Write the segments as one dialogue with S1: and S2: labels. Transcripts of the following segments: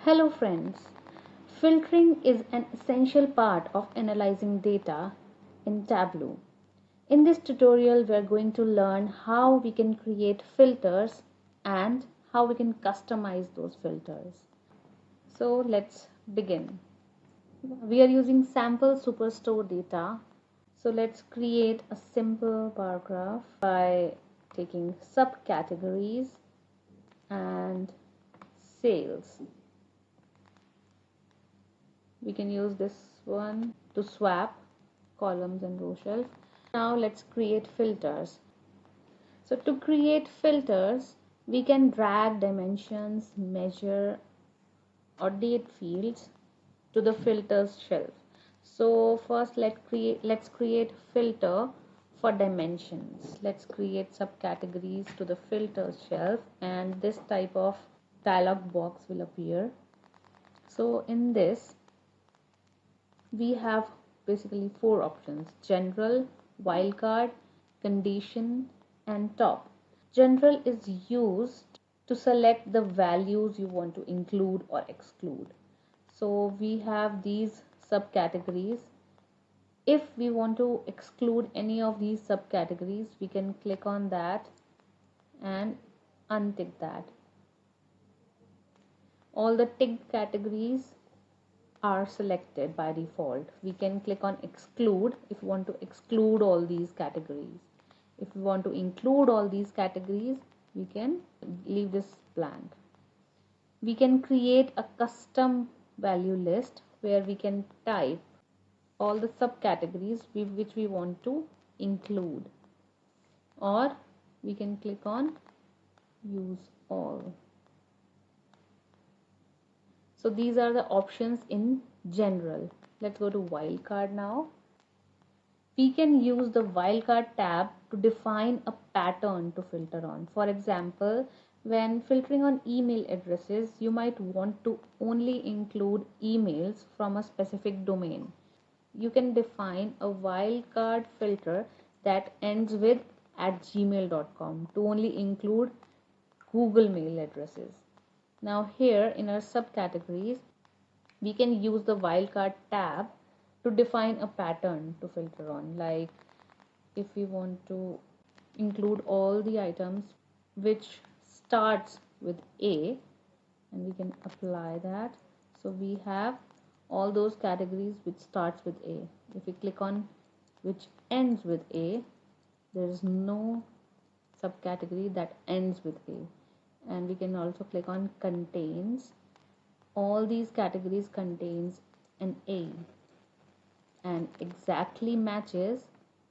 S1: Hello friends, filtering is an essential part of analyzing data in Tableau. In this tutorial we are going to learn how we can create filters and how we can customize those filters. So let's begin. We are using sample superstore data. So let's create a simple bar graph by taking subcategories and sales. We can use this one to swap columns and row shelf. Now let's create filters. So to create filters, we can drag dimensions, measure or date fields to the filters shelf. So first let's create filter for dimensions. Let's create subcategories to the filters shelf and this type of dialog box will appear. So in this we have basically four options: general, wildcard, condition and top. General is used to select the values you want to include or exclude. So we have these subcategories. If we want to exclude any of these subcategories, we can click on that and untick that. All the ticked categories are selected by default. We can click on exclude if we want to exclude all these categories. If we want to include all these categories, we can leave this blank. We can create a custom value list where we can type all the subcategories which we want to include, or we can click on use all. So these are the options in general. Let's go to wildcard now. We can use the wildcard tab to define a pattern to filter on. For example, when filtering on email addresses, you might want to only include emails from a specific domain. You can define a wildcard filter that ends with @gmail.com to only include Google mail addresses. Now here in our subcategories, we can use the wildcard tab to define a pattern to filter on. Like if we want to include all the items which starts with A, and we can apply that. So we have all those categories which starts with A. If we click on which ends with A, there is no subcategory that ends with A. And we can also click on contains. All these categories contains an A and exactly matches.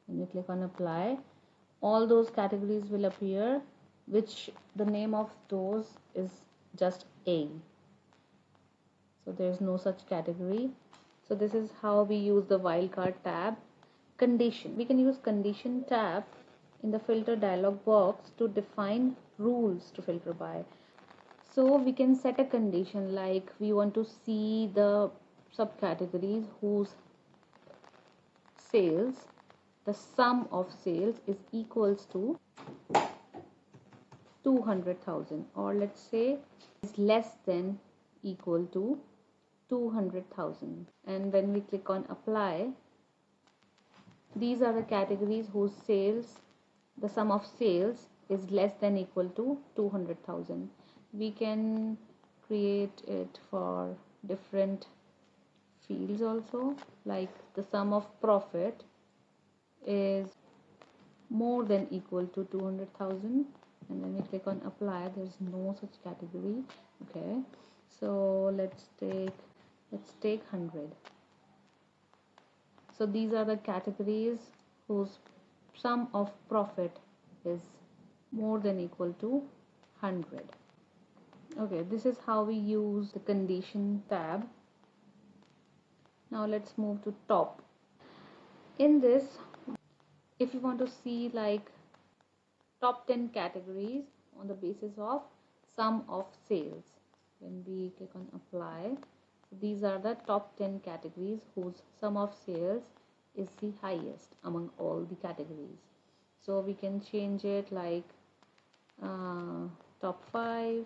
S1: When you click on apply, all those categories will appear which the name of those is just A. So there's no such category. So this is how we use the wildcard tab. Condition. We can use condition tab in the filter dialog box to define rules to filter by. So we can set a condition like we want to see the subcategories whose sales, the sum of sales is equals to 200,000, or let's say is less than equal to 200,000. And when we click on apply, these are the categories whose sales, the sum of sales is less than equal to 200,000. We can create it for different fields also, like the sum of profit is more than equal to 200,000, and when we click on apply, there's no such category. Okay, so let's take 100. So these are the categories whose sum of profit is more than equal to 100. Okay, this is how we use the condition tab. Now let's move to top. In this, if you want to see like top 10 categories on the basis of sum of sales, when we click on apply, these are the top 10 categories whose sum of sales is the highest among all the categories. So we can change it like top 5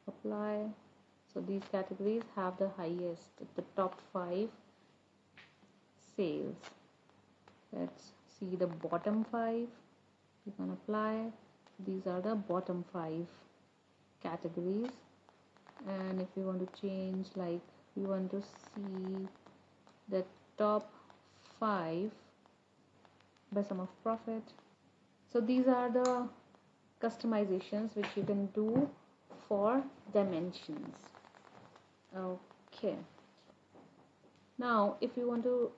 S1: or apply. So these categories have the highest, the top 5 sales. Let's see the bottom 5. You can apply. These are the bottom 5 categories. And if you want to change, like you want to see the top 5 by sum of profit. So these are the customizations which you can do for dimensions. Okay, now if you want to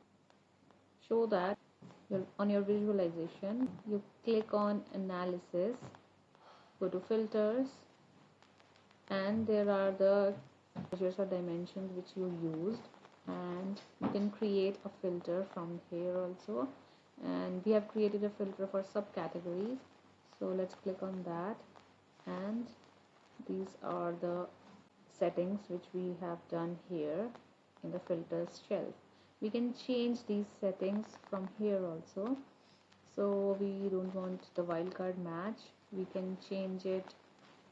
S1: show that on your visualization, you click on analysis, go to filters, and there are the measures or dimensions which you used, and you can create a filter from here also. And we have created a filter for subcategories, so let's click on that, and these are the settings which we have done here in the filters shelf. We can change these settings from here also. So we don't want the wildcard match, we can change it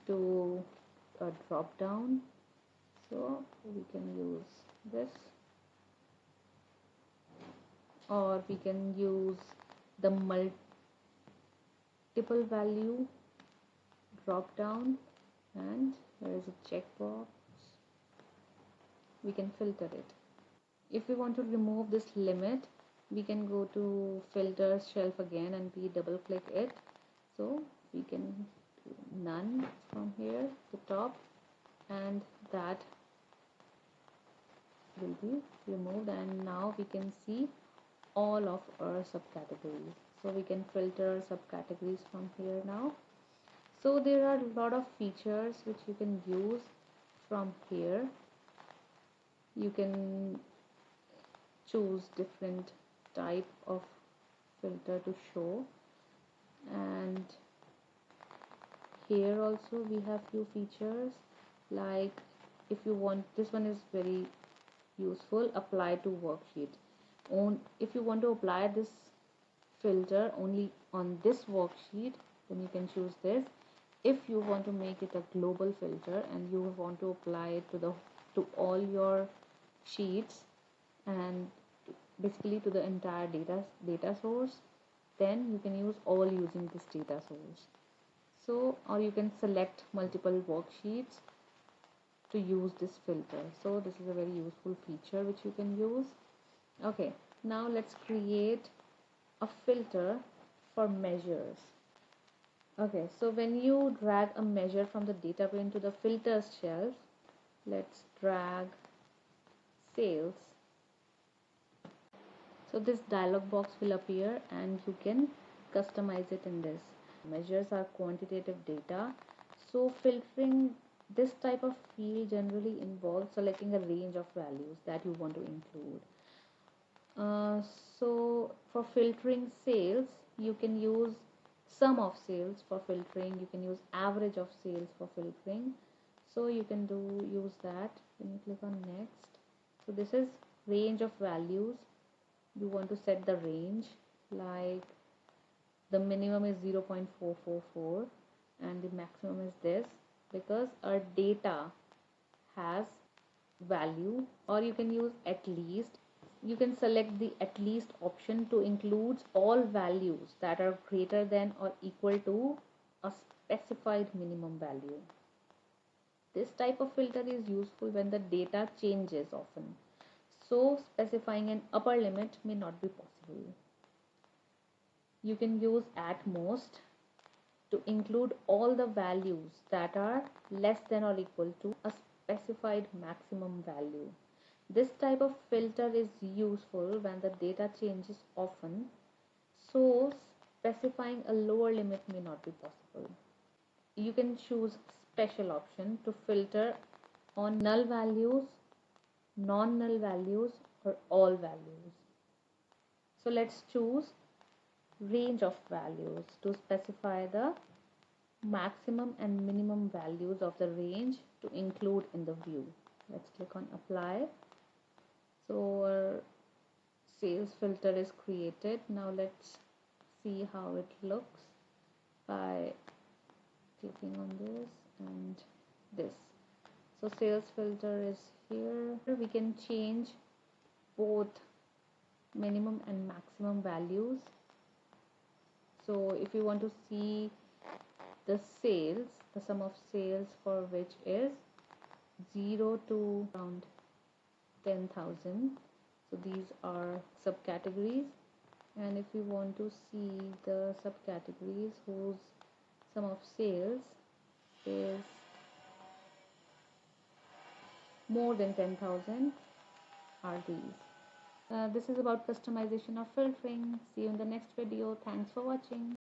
S1: to a drop down, so we can use this, or we can use the multiple value drop down, and there is a checkbox, we can filter it. If we want to remove this limit, we can go to filters shelf again and we double click it, so we can do none from here, the top, and that will be removed. And now we can see all of our subcategories, so we can filter subcategories from here now. So there are a lot of features which you can use from here. You can choose different type of filter to show, and here also we have few features, like if you want, this one is very useful, apply to worksheet. If you want to apply this filter only on this worksheet, then you can choose this. If you want to make it a global filter and you want to apply it to all your sheets and basically to the entire data source, then you can use all using this data source. So, or you can select multiple worksheets to use this filter. So this is a very useful feature which you can use. Okay, now let's create a filter for measures. Okay, so when you drag a measure from the data pane to the filters shelf, let's drag sales. So this dialog box will appear and you can customize it in this. Measures are quantitative data, so filtering this type of field generally involves selecting a range of values that you want to include. Uh, so for filtering sales, you can use sum of sales for filtering, you can use average of sales for filtering, so you can use that when you click on next. So this is range of values, you want to set the range, like the minimum is 0.444 and the maximum is this, because our data has value. Or you can use at least, you can select the at least option to include all values that are greater than or equal to a specified minimum value. This type of filter is useful when the data changes often, so specifying an upper limit may not be possible. You can use at most to include all the values that are less than or equal to a specified maximum value. This type of filter is useful when the data changes often, so specifying a lower limit may not be possible. You can choose special option to filter on null values, non-null values, or all values. So let's choose range of values to specify the maximum and minimum values of the range to include in the view. Let's click on apply. So our sales filter is created. Now let's see how it looks by clicking on this and this. So sales filter is here. We can change both minimum and maximum values. So if you want to see the sales, the sum of sales for which is 0 to around 10,000, so these are subcategories. And if you want to see the subcategories whose sum of sales is more than 10,000 are these. This is about customization of filtering. See you in the next video. Thanks for watching.